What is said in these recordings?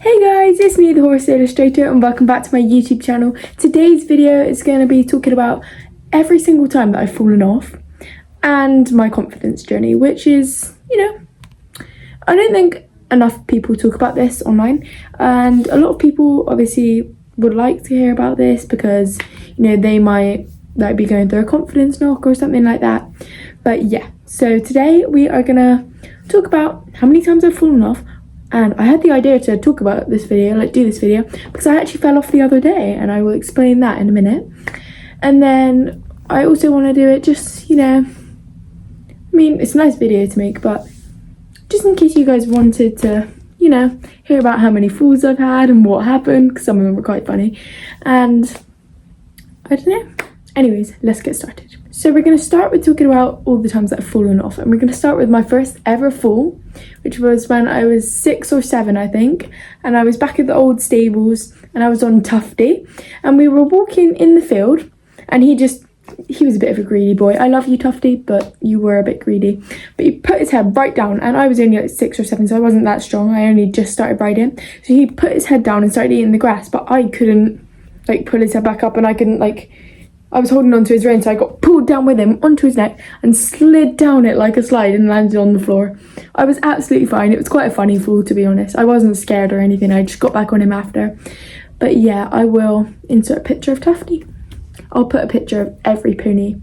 Hey guys, it's me, the Horse Illustrator, and welcome back to my YouTube channel. Today's video is going to be talking about every single time that I've fallen off and my confidence journey, which is, I don't think enough people talk about this online, and a lot of people obviously would like to hear about this because, they might be going through a confidence knock or something like that. But yeah, so today we are going to talk about how many times I've fallen off. And I had the idea to talk about this video, do this video, because I actually fell off the other day, and I will explain that in a minute. And then I also want to do it just, it's a nice video to make, but just in case you guys wanted to, hear about how many falls I've had and what happened, because some of them were quite funny. And I don't know. Anyways, let's get started. So we're going to start with talking about all the times that I've fallen off, and we're going to start with my first ever fall, which was when I was 6 or 7, I think, and I was back at the old stables, and I was on Tufty, and we were walking in the field, and he was a bit of a greedy boy. I love you, Tufty, but you were a bit greedy. But he put his head right down, and I was only like 6 or 7, so I wasn't that strong. I only just started riding, so he put his head down and started eating the grass, but I couldn't pull his head back up, and I couldn't I was holding onto his rein, so I got pulled down with him onto his neck and slid down it like a slide and landed on the floor. I was absolutely fine. It was quite a funny fall, to be honest. I wasn't scared or anything. I just got back on him after. But yeah, I will insert a picture of Tufty. I'll put a picture of every pony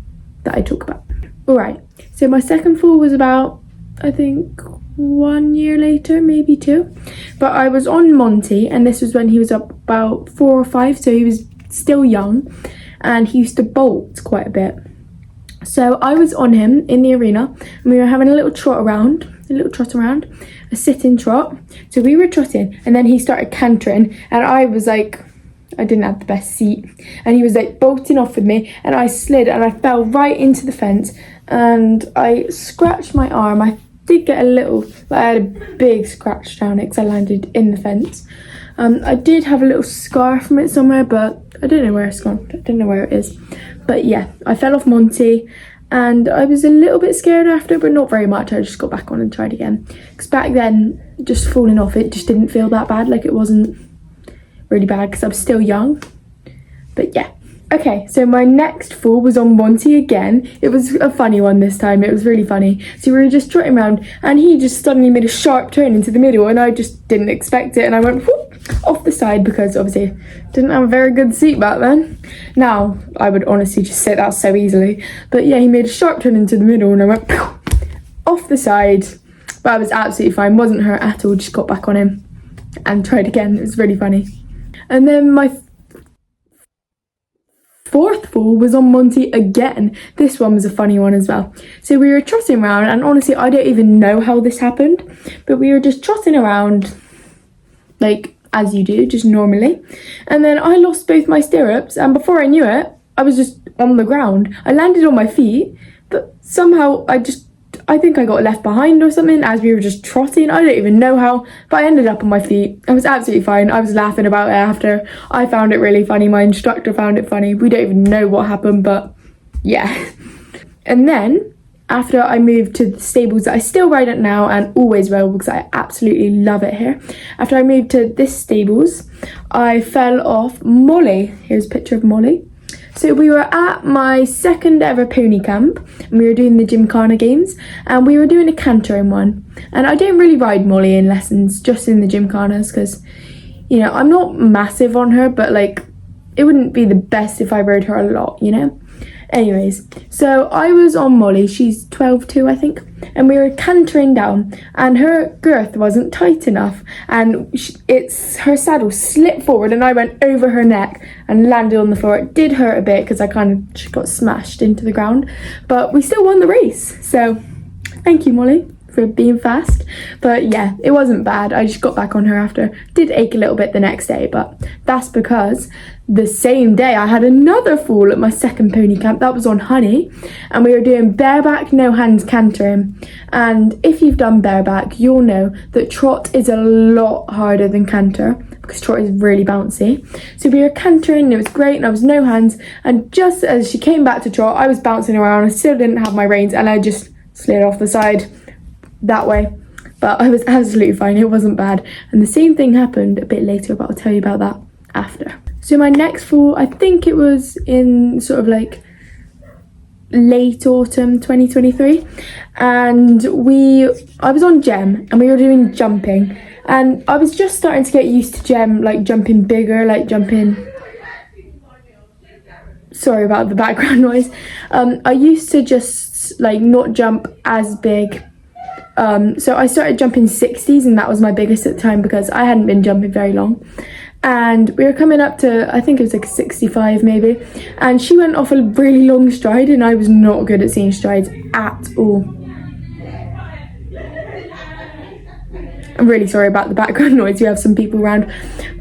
that I talk about. Alright, so my second fall was about, I think, 1 year later, maybe 2. But I was on Monty, and this was when he was about 4 or 5, so he was still young. And he used to bolt quite a bit. So I was on him in the arena, and we were having a little trot around, a sitting trot. So we were trotting, and then he started cantering, and I was I didn't have the best seat, and he was bolting off with me, and I slid and I fell right into the fence, and I scratched my arm. I did get I had a big scratch down it because I landed in the fence. I did have a little scar from it somewhere, but I don't know where it's gone. I don't know where it is. But yeah, I fell off Monty, and I was a little bit scared after, but not very much. I just got back on and tried again. Because back then, just falling off, it just didn't feel that bad. It wasn't really bad because I was still young. But yeah. Okay, so my next fall was on Monty again. It was a funny one this time. It was really funny. So we were just trotting around, and he just suddenly made a sharp turn into the middle, and I just didn't expect it, and I went whoop, off the side because obviously didn't have a very good seat back then. Now I would honestly just say that so easily. But yeah, he made a sharp turn into the middle, and I went off the side. But I was absolutely fine. Wasn't hurt at all. Just got back on him and tried again. It was really funny. And then my fourth fall was on Monty again. This one was a funny one as well. So we were trotting around, and honestly I don't even know how this happened, but we were just trotting around as you do, just normally, and then I lost both my stirrups, and before I knew it, I was just on the ground. I landed on my feet, but somehow I think I got left behind or something as we were just trotting. I don't even know how, but I ended up on my feet. I was absolutely fine. I was laughing about it after. I found it really funny. My instructor found it funny. We don't even know what happened, but yeah. And then after I moved to the stables that I still ride at now and always will because I absolutely love it here. After I moved to this stables, I fell off Molly. Here's a picture of Molly. So we were at my second ever pony camp, and we were doing the Gymkhana games, and we were doing a cantering one. And I don't really ride Molly in lessons, just in the Gymkhanas, because, I'm not massive on her, but it wouldn't be the best if I rode her a lot, Anyways, so I was on Molly, she's 12 too, I think, and we were cantering down, and her girth wasn't tight enough, and her saddle slipped forward, and I went over her neck and landed on the floor. It did hurt a bit because I kind of got smashed into the ground, but we still won the race, so thank you, Molly, for being fast. But yeah, it wasn't bad. I just got back on her after. Did ache a little bit the next day, but that's because the same day I had another fall at my second pony camp. That was on Honey, and we were doing bareback no hands cantering. And if you've done bareback, you'll know that trot is a lot harder than canter because trot is really bouncy. So we were cantering and it was great, and I was no hands, and just as she came back to trot, I was bouncing around. I still didn't have my reins, and I just slid off the side that way. but I was absolutely fine. It wasn't bad. And the same thing happened a bit later, but I'll tell you about that after. So my next fall, I think it was in sort of like late autumn 2023, and I was on gem and we were doing jumping, and I was just starting to get used to gem, like jumping bigger, like jumping, sorry about the background noise. I used to just like not jump as big. So I started jumping 60s, and that was my biggest at the time because I hadn't been jumping very long. And we were coming up to, I think it was like 65 maybe, and she went off a really long stride, and I was not good at seeing strides at all. I'm really sorry about the background noise, we have some people around.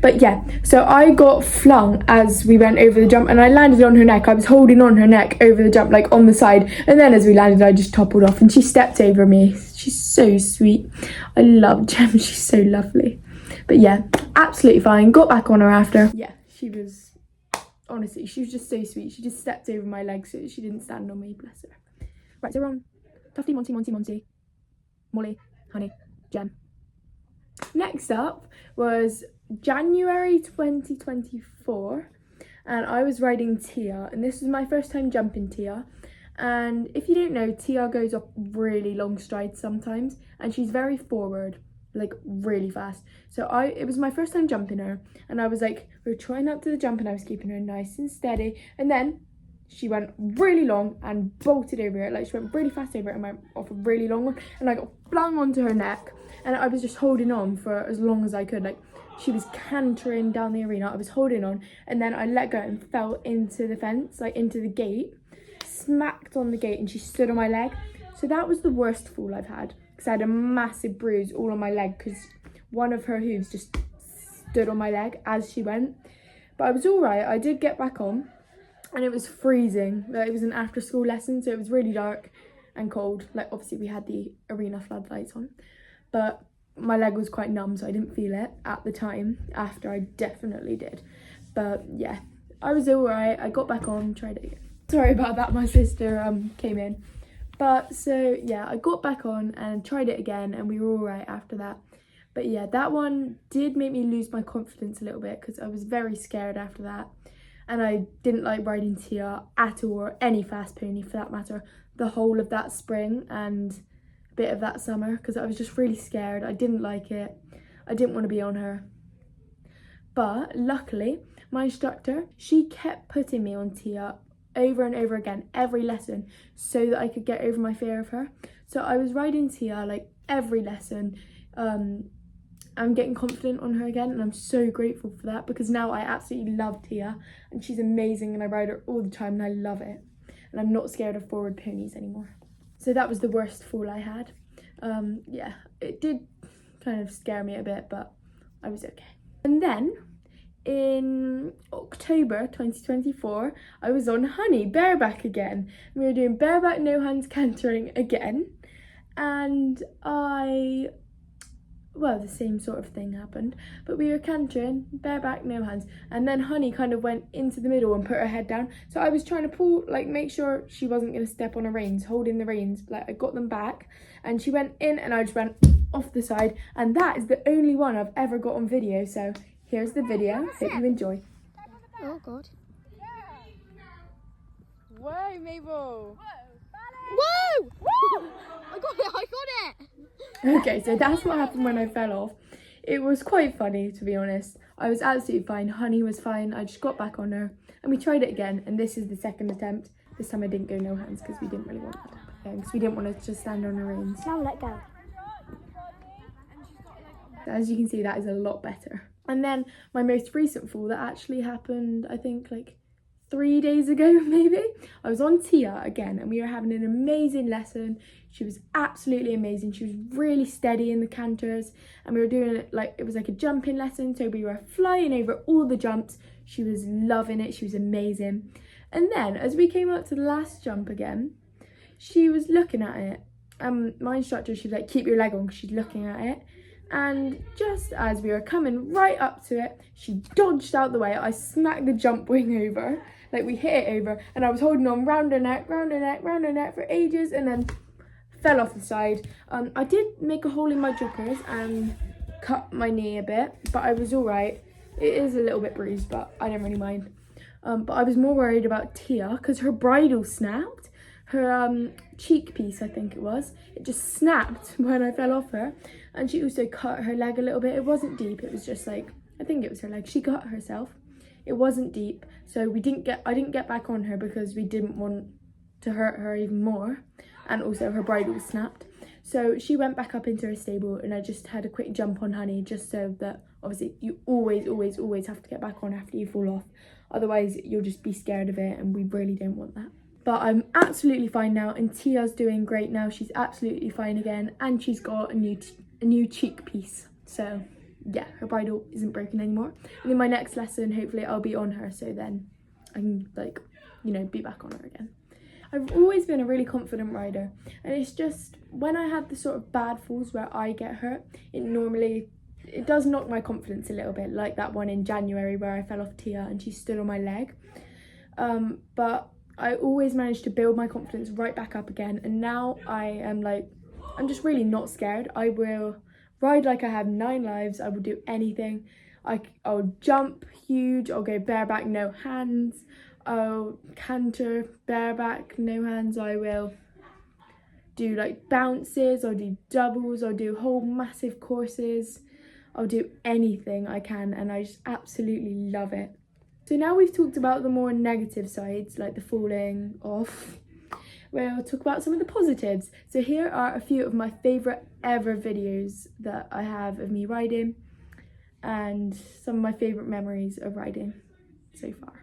But yeah, so I got flung as we went over the jump, and I landed on her neck. I was holding on her neck over the jump, like on the side, and then as we landed I just toppled off, and she stepped over me. She's so sweet. I love Gem, she's so lovely. But yeah, absolutely fine. Got back on her after. Yeah, she was, honestly, she was just so sweet. She just stepped over my legs so she didn't stand on me, bless her. Right, so we're on Tufty, Monty, Molly, Honey, Gem. Next up was January 2024, and I was riding Tia, and this was my first time jumping Tia. And if you don't know, Tia goes up really long strides sometimes, and she's very forward, like really fast. So it was my first time jumping her, and I was like, we were trying up to the jump, and I was keeping her nice and steady, and then she went really long and bolted over it. Like, she went really fast over it and went off a really long one, and I got flung onto her neck, and I was just holding on for as long as I could. Like, she was cantering down the arena, I was holding on, and then I let go and fell into the fence, like into the gate, smacked on the gate, and she stood on my leg. So that was the worst fall I've had, because I had a massive bruise all on my leg because one of her hooves just stood on my leg as she went. But I was all right. I did get back on, and it was freezing. Like, it was an after school lesson, so it was really dark and cold. Like, obviously we had the arena floodlights on, but my leg was quite numb, so I didn't feel it at the time. After, I definitely did. But yeah, I was all right. I got back on, tried it again. Sorry about that, my sister came in. But so yeah, I got back on and tried it again, and we were all right after that. But yeah, that one did make me lose my confidence a little bit because I was very scared after that. And I didn't like riding Tia at all, or any fast pony for that matter, the whole of that spring and a bit of that summer, because I was just really scared. I didn't like it. I didn't want to be on her. But luckily, my instructor, she kept putting me on Tia over and over again every lesson so that I could get over my fear of her. So I was riding Tia like every lesson. I'm getting confident on her again, and I'm so grateful for that, because now I absolutely love Tia, and she's amazing, and I ride her all the time, and I love it, and I'm not scared of forward ponies anymore. So that was the worst fall I had. Yeah, it did kind of scare me a bit, but I was okay. And then in October 2024, I was on Honey bareback again. We were doing bareback no hands cantering again, and well, the same sort of thing happened, but we were cantering bareback no hands, and then Honey kind of went into the middle and put her head down. So I was trying to pull, like, make sure she wasn't going to step on her reins, holding the reins, like I got them back, and she went in and I just went off the side, and that is the only one I've ever got on video. So here's the video. Hope you enjoy. Oh god. Whoa, Mabel! Whoa! Woo! I got it! Okay, so that's what happened when I fell off. It was quite funny, to be honest. I was absolutely fine. Honey was fine. I just got back on her, and we tried it again, and this is the second attempt. This time I didn't go no hands because we didn't really want that, because we didn't want her to just stand on her reins. Now let go. As you can see, that is a lot better. And then my most recent fall that actually happened, I think like 3 days ago maybe. I was on Tia again, and we were having an amazing lesson. She was absolutely amazing. She was really steady in the canters, and we were doing it like it was like a jumping lesson, so we were flying over all the jumps. She was loving it. She was amazing. And then as we came up to the last jump again, she was looking at it. My instructor, she was like, keep your leg on, because she's looking at it. And just as we were coming right up to it, she dodged out the way. I smacked the jump wing over, like we hit it over, and I was holding on round her neck, round her neck, round her neck for ages, and then fell off the side. I did make a hole in my joggers and cut my knee a bit, but I was alright. It is a little bit bruised, but I don't really mind. But I was more worried about Tia because her bridle snapped. Her cheek piece, I think it was. It just snapped when I fell off her. And she also cut her leg a little bit. It wasn't deep. It was just like, I think it was her leg. She cut herself. It wasn't deep. So I didn't get back on her because we didn't want to hurt her even more. And also her bridle was snapped. So she went back up into her stable and I just had a quick jump on Honey just so that obviously you always have to get back on after you fall off. Otherwise you'll just be scared of it and we really don't want that. But I'm absolutely fine now and Tia's doing great now. She's absolutely fine again and she's got a new cheek piece. So yeah, her bridle isn't broken anymore. And in my next lesson, hopefully I'll be on her so then I can like, you know, be back on her again. I've always been a really confident rider and it's just when I have the sort of bad falls where I get hurt, it does knock my confidence a little bit, like that one in January where I fell off Tia and she stood on my leg. But I always managed to build my confidence right back up again and now I'm just really not scared. I will ride like I have 9 lives. I will do anything. I'll jump huge, I'll go bareback, no hands. I'll canter bareback, no hands. I will do like bounces, I'll do doubles, I'll do whole massive courses. I'll do anything I can and I just absolutely love it. So now we've talked about the more negative sides, like the falling off. We'll talk about some of the positives. So here are a few of my favourite ever videos that I have of me riding and some of my favourite memories of riding so far.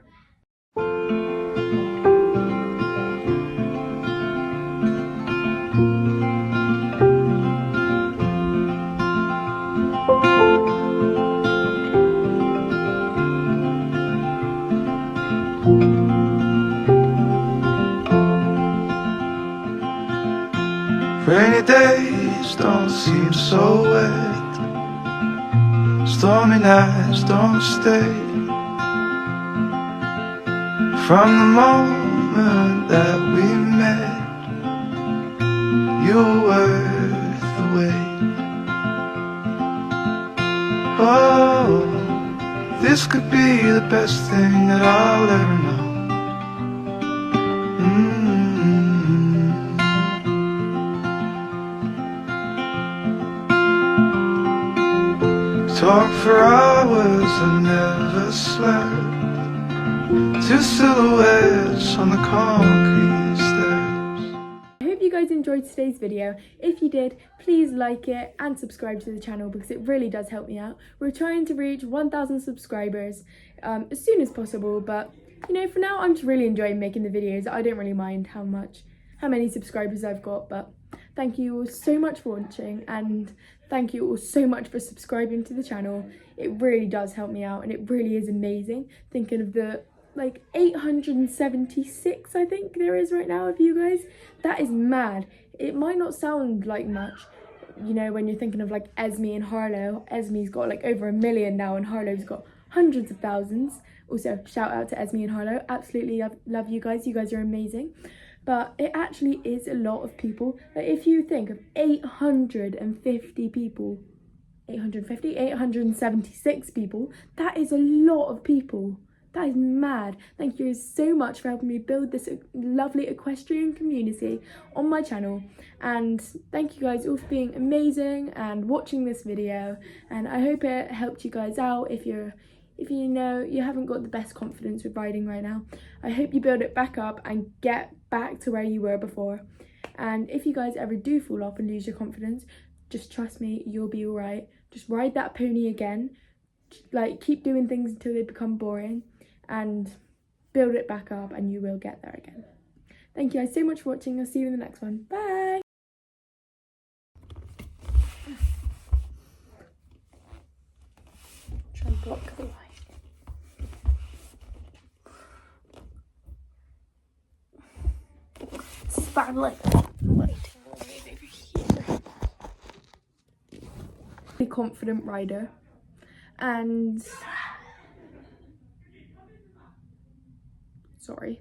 Rainy days don't seem so wet. Stormy nights don't stay. From the moment that we met, you were worth the wait. Oh, this could be the best thing that I'll ever know. Talk for hours and never slept. 2 silhouettes on the concrete steps. I hope you guys enjoyed today's video. If you did, please like it and subscribe to the channel because it really does help me out. We're trying to reach 1,000 subscribers as soon as possible, but you know, for now I'm just really enjoying making the videos. I don't really mind how many subscribers I've got, but thank you all so much for watching and thank you all so much for subscribing to the channel. It really does help me out and it really is amazing thinking of the like 876 I think there is right now of you guys. That is mad. It might not sound like much, you know, when you're thinking of like Esme and Harlow. Esme's got like over 1 million now and Harlow's got hundreds of thousands. Also, shout out to Esme and Harlow. Absolutely love you guys. You guys are amazing. But it actually is a lot of people. Like if you think of 850 people, 876 people, that is a lot of people. That is mad. Thank you so much for helping me build this lovely equestrian community on my channel. And thank you guys all for being amazing and watching this video. And I hope it helped you guys out if you know you haven't got the best confidence with riding right now. I hope you build it back up and get back to where you were before. And if you guys ever do fall off and lose your confidence, just trust me, you'll be alright. Just ride that pony again. Like keep doing things until they become boring and build it back up and you will get there again. Thank you guys so much for watching. I'll see you in the next one. Bye! Try and block the light. Spotlight. A confident rider and sorry.